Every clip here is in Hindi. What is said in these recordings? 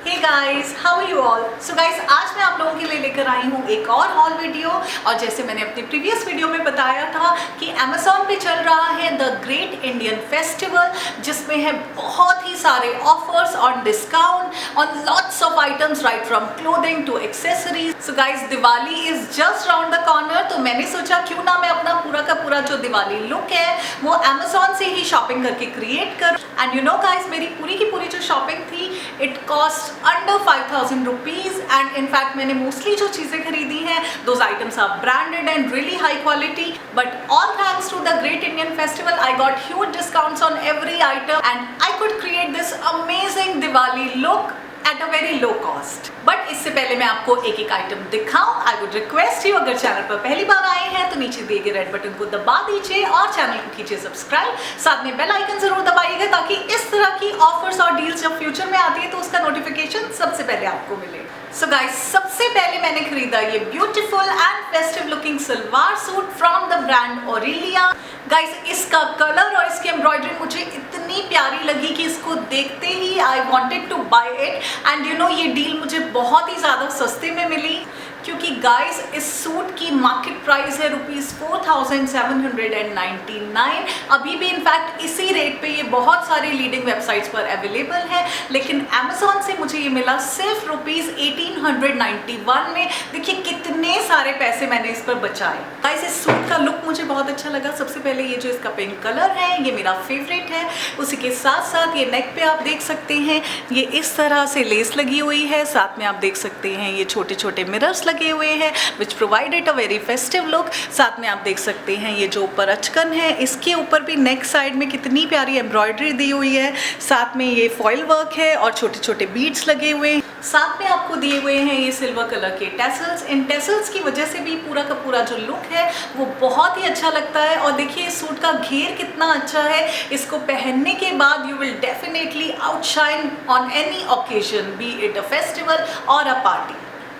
Hey guys, how are you all? So guys, आज मैं आप लोगों के लिए लेकर आई हूँ एक और हॉल वीडियो। और जैसे मैंने अपने प्रीवियस वीडियो में बताया था कि Amazon पे चल रहा है द ग्रेट इंडियन फेस्टिवल, जिसमें है बहुत ही सारे offers on discount on lots of items right from clothing to accessories. So guys, Diwali is just round the corner, तो मैंने सोचा क्यों ना मैं अपना पूरा का पूरा जो दिवाली लुक है वो Amazon से ही शॉपिंग करके क्रिएट करूँ। एंड यू नो गाइस, मेरी पूरी की पूरी जो शॉपिंग थी it cost under 5000 rupees. And in fact मैंने मोस्टली जो चीजें खरीदी हैं those items are branded and really high quality, but all thanks to the great Indian festival I got huge discounts on every item and I could create this amazing Diwali look at a very low cost. But इससे पहले मैं आपको एक एक आइटम दिखाऊं, आई वुड रिक्वेस्ट यू, अगर चैनल पर पहली बार आए हैं तो नीचे दिए गए रेड बटन को दबा दीजिए और चैनल को कीजिए सब्सक्राइब। साथ में बेल आइकन जरूर दबाइएगा ताकि इस तरह की ऑफर्स और डील्स जब फ्यूचर में आती है तो उसका नोटिफिकेशन सबसे पहले आपको मिले। सो गाइस, सबसे पहले मैंने खरीदा ये beautiful and festive looking salwar suit from the brand Aurelia. Guys, इसका कलर और इसकी एम्ब्रॉयडरी मुझे इतनी प्यारी लगी कि इसको देखते ही I wanted to buy it. And you know, ये डील मुझे बहुत ही ज़्यादा सस्ते में मिली क्योंकि गाइस इस सूट की मार्केट प्राइस है ₹4799। अभी भी इनफैक्ट इसी रेट पे ये बहुत सारे लीडिंग वेबसाइट्स पर अवेलेबल है, लेकिन Amazon से मुझे ये मिला सिर्फ ₹1891 में। देखिए कितने सारे पैसे मैंने इस पर बचाए। गाइस, इस सूट का लुक मुझे बहुत अच्छा लगा। सबसे पहले ये जो इसका पिंक कलर है ये मेरा फेवरेट है। उसी के साथ साथ ये नेक पे आप देख सकते हैं ये इस तरह से लेस लगी हुई है। साथ में आप देख सकते हैं ये छोटे छोटे मिरर्स लगे हुए हैं which provided a very festive look. साथ में आप देख सकते हैं ये जो ऊपर अचकन है इसके ऊपर भी नेक साइड में कितनी प्यारी एम्ब्रॉयडरी दी हुई है। साथ में ये फॉइल वर्क है और छोटे छोटे बीड्स लगे हुए हैं। साथ में आपको दिए हुए हैं ये सिल्वर कलर के टेसल्स। इन टेसल्स की वजह से भी पूरा का पूरा जो लुक है वो बहुत ही अच्छा लगता है। और देखिए इस सूट का घेर कितना अच्छा है। इसको पहनने के बाद you will definitely outshine on any occasion, B it a festival और अ पार्टी।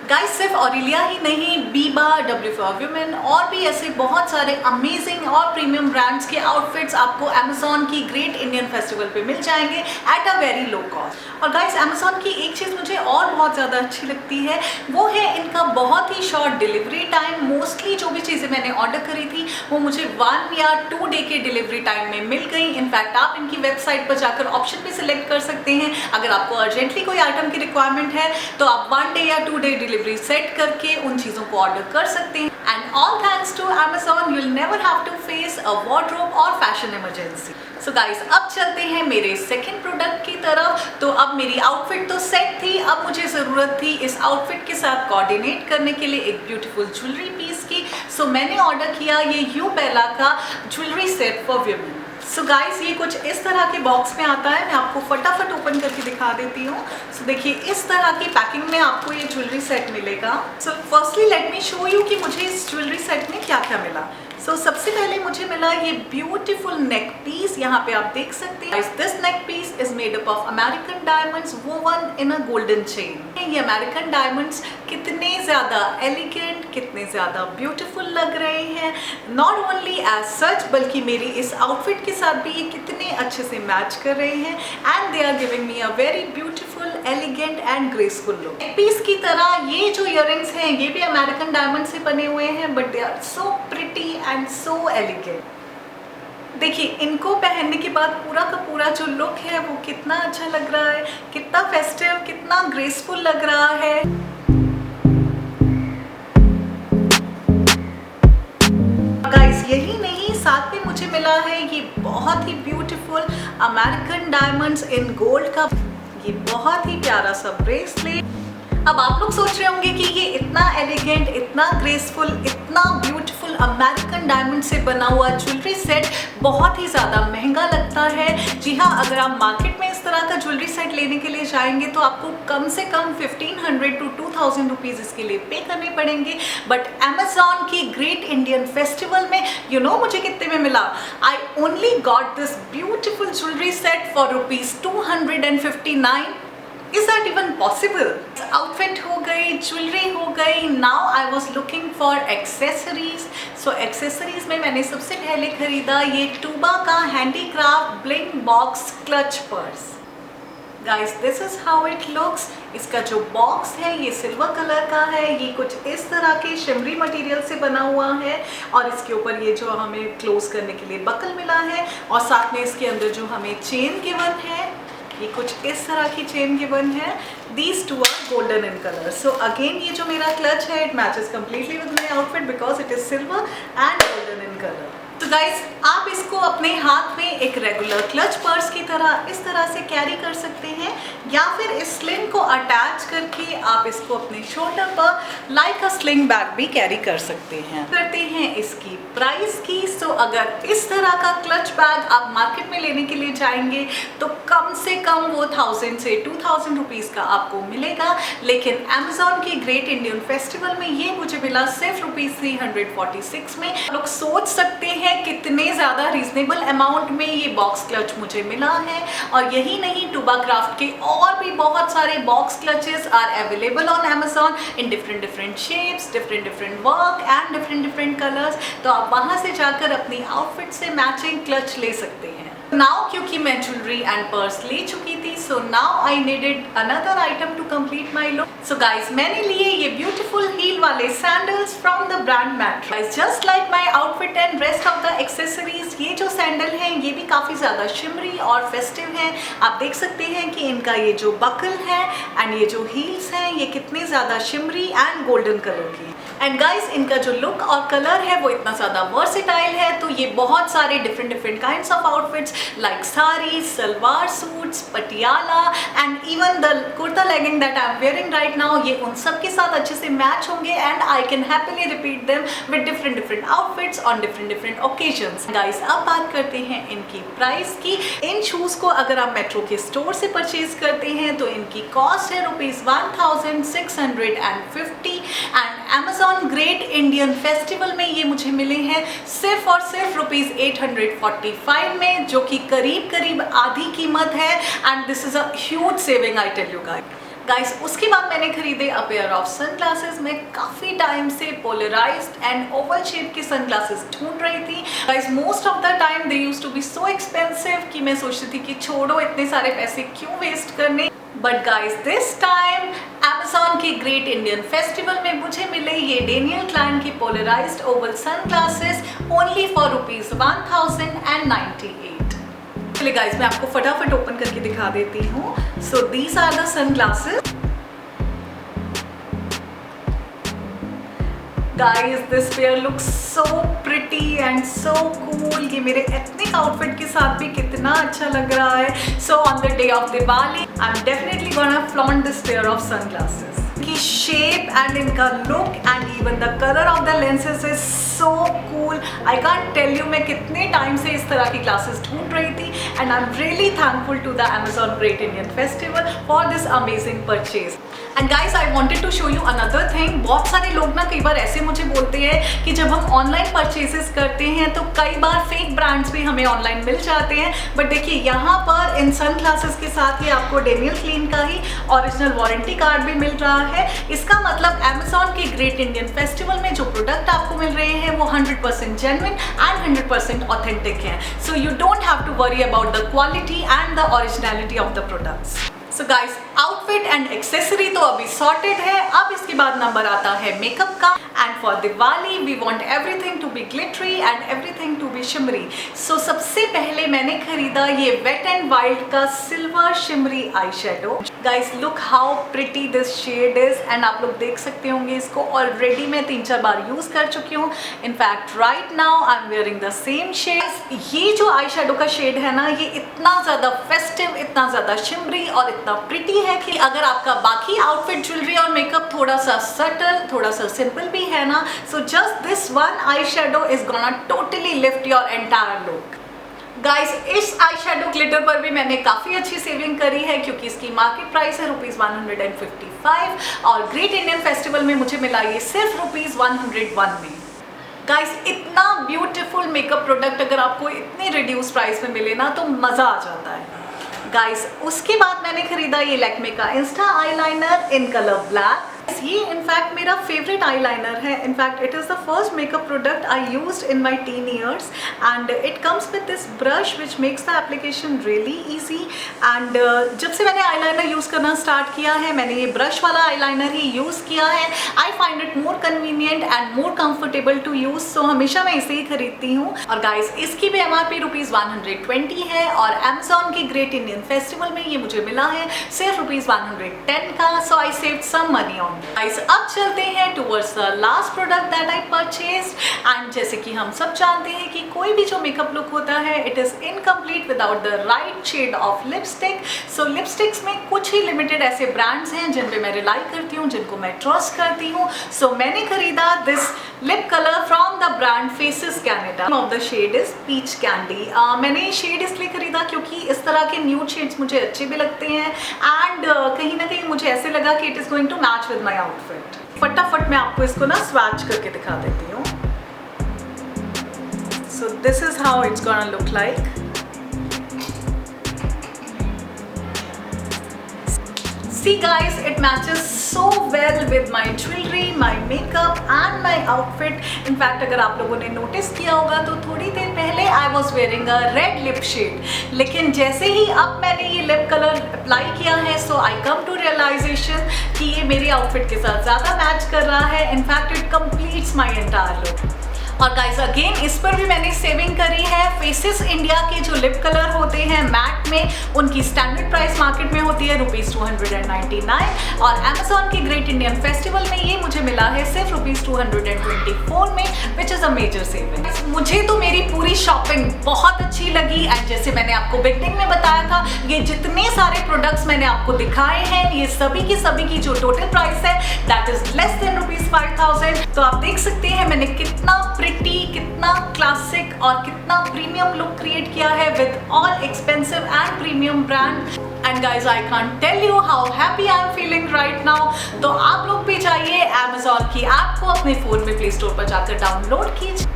गाइस, सिर्फ ओरेलिया ही नहीं, बीबा, W फॉर वुमेन और भी ऐसे बहुत सारे अमेजिंग और प्रीमियम ब्रांड्स के आउटफिट्स आपको Amazon की ग्रेट इंडियन फेस्टिवल पे मिल जाएंगे eight a very low cost. और गाइस, Amazon की एक चीज़ मुझे और बहुत ज़्यादा अच्छी लगती है वो है इनका बहुत ही शॉर्ट डिलीवरी टाइम। मोस्टली जो भी चीज़ें मैंने ऑर्डर करी थी वो मुझे 1 या 2 डे के डिलीवरी टाइम में मिल गई। इनफैक्ट आप इनकी वेबसाइट पर जाकर ऑप्शन भी सिलेक्ट कर सकते हैं। अगर आपको अर्जेंटली कोई आइटम की रिक्वायरमेंट है तो आप 1 डे या 2 डे डिलीवरी सेट करके उन चीजों को ऑर्डर कर सकते हैं। And all thanks to Amazon, you will never have to face a wardrobe और फैशन इमरजेंसी। सो गाइस, अब चलते हैं मेरे सेकंड प्रोडक्ट की तरफ। तो अब मेरी आउटफिट तो सेट थी, अब मुझे ज़रूरत थी इस आउटफिट के साथ कोऑर्डिनेट करने के लिए एक ब्यूटीफुल ज्वेलरी पीस की। सो मैंने ऑर्डर किया ये यू बेला का jewellery set for women. So guys, ये कुछ इस तरह के बॉक्स में आता है। मैं आपको फटाफट ओपन करके दिखा देती हूँ। सो देखिए इस तरह की पैकिंग में आपको ये ज्वेलरी सेट मिलेगा। So firstly let me show you कि मुझे इस ज्वेलरी सेट में क्या क्या मिला। सो सबसे पहले मुझे मिला ये ब्यूटीफुल नेक पीस। यहाँ पे आप देख सकते हैं this neck piece is made up of American diamonds woven in a golden chain. ये अमेरिकन डायमंड्स कितने ज़्यादा एलिगेंट, कितने ज़्यादा ब्यूटीफुल लग रहे हैं। नॉट ओनली एज सच बल्कि मेरी इस आउटफिट के साथ भी ये कितने अच्छे से मैच कर रहे हैं and they are giving me a very beautiful, elegant and graceful look. Neck piece की तरह ये जो इयररिंग्स हैं ये भी अमेरिकन डायमंड से बने हुए हैं, but they are so pretty and so elegant. देखिए इनको पहनने के बाद पूरा का पूरा जो लुक है वो कितना अच्छा लग रहा है, कितना फेस्टिव, कितना ग्रेसफुल लग रहा है। गाइस, यही नहीं, साथ में मुझे मिला है ये बहुत ही beautiful American diamonds in gold का ये बहुत ही प्यारा सा ब्रेसलेट। अब आप लोग सोच रहे होंगे कि ये इतना एलिगेंट, इतना ग्रेसफुल, इतना ब्यूटीफुल अमेरिकन डायमंड से बना हुआ ज्वेलरी सेट बहुत ही ज़्यादा महंगा लगता है। जी हाँ, अगर आप मार्केट में इस तरह का ज्वेलरी सेट लेने के लिए जाएंगे तो आपको कम से कम 1500 to 2000 रुपीज़ इसके लिए पे करने पड़ेंगे। बट Amazon की ग्रेट इंडियन फेस्टिवल में यू नो मुझे कितने में मिला? I only got this beautiful jewellery set for ₹259। Is that even possible? Outfit हो गई, ज्वेलरी हो गई, now I was looking for accessories. So accessories में मैंने सबसे पहले खरीदा ये टूबा का handicraft blink box clutch purse. Guys this is how it looks. इसका जो बॉक्स है ये सिल्वर कलर का है, ये कुछ इस तरह के शिमरी मटेरियल से बना हुआ है और इसके ऊपर ये जो हमें क्लोज करने के लिए बकल मिला है और साथ में इसके अंदर जो हमें चेन गिवन है ये कुछ इस तरह की चेन गिवन है। These two are golden in color. So again ये जो मेरा क्लच है it matches completely with my outfit because it is silver and golden in color. तो गाइज आप इसको अपने हाथ में एक रेगुलर क्लच पर्स की तरह इस तरह से कैरी कर सकते हैं या फिर इस स्लिंग को अटैच करके आप इसको अपने शोल्डर पर लाइक अ स्लिंग बैग भी कैरी कर सकते हैं। करते हैं इसकी प्राइस की। सो अगर इस तरह का क्लच बैग आप मार्केट में लेने के लिए जाएंगे तो कम से कम वो 1000 से 2000 रुपीज़ का आपको मिलेगा, लेकिन अमेजोन के ग्रेट इंडियन फेस्टिवल में ये मुझे मिला सिर्फ ₹346 में। लोग सोच सकते हैं कितने ज़्यादा रीजनेबल अमाउंट में ये बॉक्स क्लच मुझे मिला है। और यही नहीं, टूबा क्राफ्ट के और भी बहुत सारे box clutches are available on Amazon in different shapes, different work and different colours. तो आप वहाँ से जाकर अपनी आउटफिट से मैचिंग क्लच ले सकते हैं। नाउ क्योंकि मैं ज्वेलरी एंड पर्स ले चुकी थी so now I needed another item to complete my look. So guys मैंने लिए ये ब्यूटीफुल हील वाले sandals from the brand Metro. Guys just like my outfit and rest of the accessories, ये जो सैंडल हैं ये भी काफ़ी ज़्यादा शिमरी और फेस्टिव हैं। आप देख सकते हैं कि इनका ये जो बकल है एंड ये जो हील्स हैं ये कितने ज़्यादा शिमरी एंड गोल्डन कलर की। एंड गाइज इनका जो लुक और कलर है वो इतना ज़्यादा वर्सेटाइल है, तो ये बहुत सारे different kinds of outfits like sari, salwar suits, Patiala and even the kurta legging that I am wearing right now, ये उन सब के साथ अच्छे से मैच होंगे and I can happily repeat them with different outfits on different occasions. Guys अब बात करते हैं इनकी प्राइस की। इन शूज़ को अगर आप मेट्रो के स्टोर से परचेज करते हैं तो इनकी कॉस्ट है ₹1650 and Amazon great Indian festival में ये मुझे मिले हैं सिर्फ और सिर्फ ₹845 में, जो कि करीब आधी कीमत है and this is a huge saving I tell you guys. उसके बाद मैंने खरीदे अ पेयर ऑफ सनग्लासेस। मैं काफ़ी टाइम से पोलराइज्ड एंड ओवल शेप के सनग्लासेस ढूंढ रही थी। Guys most of the time they used to be so expensive कि मैं सोचती थी कि छोड़ो इतने सारे पैसे क्यों वेस्ट करने। But guys this time Amazon के ग्रेट इंडियन फेस्टिवल में मुझे मिले ये डेनियल क्लाइन की polarised oval sunglasses only for ₹1098। चलिए गाइज मैं आपको फटाफट ओपन करके दिखा देती हूँ। So these are the sunglasses. Guys, this pair looks so pretty and so cool. ये मेरे एथनिक आउटफिट के साथ भी कितना अच्छा लग रहा है। So on the day of Diwali, I'm definitely gonna flaunt this pair of sunglasses. की shape and इनका look and even the color of the lenses is so cool. I can't tell you मैं कितने टाइम से इस तरह की glasses ढूंढ रही थी and I'm really thankful to the Amazon Great Indian Festival for this amazing purchase. And guys I wanted to show you another thing. बहुत सारे लोग ना कई बार ऐसे मुझे बोलते हैं कि जब हम ऑनलाइन परचेजेस करते हैं तो कई बार फेक ब्रांड्स भी हमें ऑनलाइन मिल जाते हैं। बट देखिए यहाँ पर इन सन ग्लासेस के साथ ही आपको डेनियल क्लीन का ही ओरिजिनल वारंटी कार्ड भी मिल रहा है। इसका मतलब अमेजॉन के ग्रेट इंडियन फेस्टिवल में जो प्रोडक्ट आपको मिल रहे हैं वो 100% जेन्युइन एंड 100% ऑथेंटिक है। So you don't have to worry about the quality and the originality of the products. So guys outfit and accessory तो अभी सॉर्टेड है। अब इसके बाद नंबर आता है मेकअप का। And for Diwali we want everything to be glittery and everything to be shimmery. So सबसे पहले मैंने खरीदा ये वेट एंड वाइल्ड का silver shimmery eye shadow. Guys look how pretty this shade is and आप लोग देख सकते होंगे इसको ऑलरेडी मैं 3-4 बार यूज कर चुकी हूँ। In fact right now I am wearing the same shade. ये जो आई शेडो का शेड है ना ये इतना ज़्यादा फेस्टिव, इतना ज़्यादा शिमरी और इतना प्रिटी है कि अगर आपका बाकी आउटफिट, ज्वेलरी और मेकअप थोड़ा सा सटल, थोड़ा सा सिंपल भी है ना, so just this one eye shadow is gonna totally lift your entire look. Guys इस आई शेडो ग्लिटर पर भी मैंने काफ़ी अच्छी सेविंग करी है क्योंकि इसकी मार्केट प्राइस है ₹155 और ग्रेट इंडियन फेस्टिवल में मुझे मिला ये सिर्फ ₹101 में। गाइस इतना ब्यूटीफुल मेकअप प्रोडक्ट अगर आपको इतने रिड्यूस प्राइस में मिले ना तो मज़ा आ जाता है। गाइस उसके बाद मैंने खरीदा ये लैक्मे का Insta eyeliner in colour black. Guys ये इनफैक्ट मेरा फेवरेट आईलाइनर है. In fact it is the first makeup product I used in my tin years and it comes with this brush which makes the application really easy. And जब से मैंने आईलाइनर यूज़ करना स्टार्ट किया है मैंने ये ब्रश वाला आईलाइनर ही यूज़ किया है. I find it more convenient and more comfortable to use, so हमेशा मैं इसे ही खरीदती हूँ. और गाइस इसकी भी MRP ₹120 है और Amazon के ग्रेट इंडियन फेस्टिवल में ये मुझे मिला है सिर्फ ₹110 का. So I saved some money on this. Guys अब चलते हैं towards the last product that I purchased. And जैसे कि हम सब जानते हैं कि कोई भी जो मेकअप लुक होता है it is incomplete without the right shade of lipstick. So lipsticks में कुछ ही लिमिटेड ऐसे ब्रांड्स हैं जिन पे मैं रिलाई करती हूँ, जिनको मैं ट्रस्ट करती हूँ. सो मैंने खरीदा this lip colour from the brand Faces Canada. Of the shade is peach candy. मैंने ये शेड इसलिए खरीदा क्योंकि इस तरह के न्यूड शेड्स मुझे अच्छे भी लगते हैं एंड कहीं ना कहीं मुझे ऐसे लगा कि it is going to match with my outfit. फटाफट मैं आपको इसको ना स्वैच करके दिखा देती हूँ. So this is how it's gonna look like. See guys, it matches so well with my jewelry, my makeup and my outfit. In fact अगर आप लोगों ने नोटिस किया होगा तो थोड़ी देर पहले I was wearing a red lip shade. लेकिन जैसे ही अब मैंने ये लिप कलर अप्लाई किया है so I come to realization कि ये मेरी आउटफिट के साथ ज़्यादा मैच कर रहा है. In fact it completes my entire look. और गाइस अगेन इस पर भी मैंने सेविंग करी है. फेसेस इंडिया के जो लिप कलर होते हैं मैट में उनकी स्टैंडर्ड प्राइस मार्केट में होती है ₹299 और Amazon के ग्रेट इंडियन फेस्टिवल में ये मुझे मिला है सिर्फ ₹224 में, which is a major saving. मुझे तो मेरी पूरी शॉपिंग बहुत अच्छी लगी एंड जैसे मैंने आपको बिगनिंग में बताया था ये जितने सारे प्रोडक्ट्स मैंने आपको दिखाए हैं ये सभी की जो टोटल प्राइस है दैट इज लेस देन ₹5,000. तो आप देख सकते हैं मैंने कितना कितना क्लासिक और कितना प्रीमियम लुक क्रिएट किया है with all expensive and premium brand. And guys I can't tell you how happy I am feeling right now. तो आप लोग भी जाइए Amazon की ऐप को अपने फोन में प्ले स्टोर पर जाकर डाउनलोड कीजिए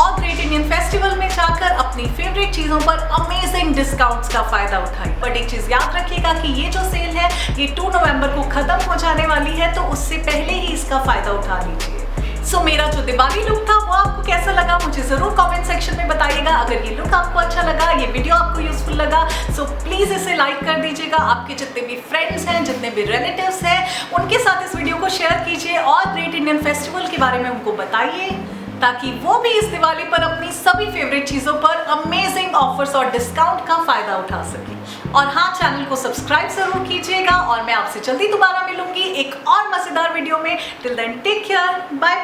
और ग्रेट इंडियन फेस्टिवल में जाकर अपनी फेवरेट चीज़ों पर अमेजिंग डिस्काउंट्स का फायदा उठाइए. बट एक चीज़ याद रखिएगा कि ये जो सेल है ये 2 नवंबर को खत्म हो जाने वाली है, तो उससे पहले ही इसका फायदा उठा लीजिए. सो मेरा जो दिवाली लुक था वो आपको कैसा लगा मुझे ज़रूर कमेंट सेक्शन में बताइएगा. अगर ये लुक आपको अच्छा लगा, ये वीडियो आपको यूजफुल लगा सो प्लीज़ इसे लाइक कर दीजिएगा. आपके जितने भी फ्रेंड्स हैं, जितने भी रिलेटिव्स हैं उनके साथ इस वीडियो को शेयर कीजिए और ग्रेट इंडियन फेस्टिवल के बारे में उनको बताइए ताकि वो भी इस दिवाली पर अपनी सभी फेवरेट चीज़ों पर अमेजिंग ऑफर्स और डिस्काउंट का फ़ायदा उठा सकें. और हाँ, चैनल को सब्सक्राइब ज़रूर कीजिएगा और मैं आपसे जल्दी दोबारा मिलूंगी एक और मज़ेदार वीडियो में. Till then take care, bye bye.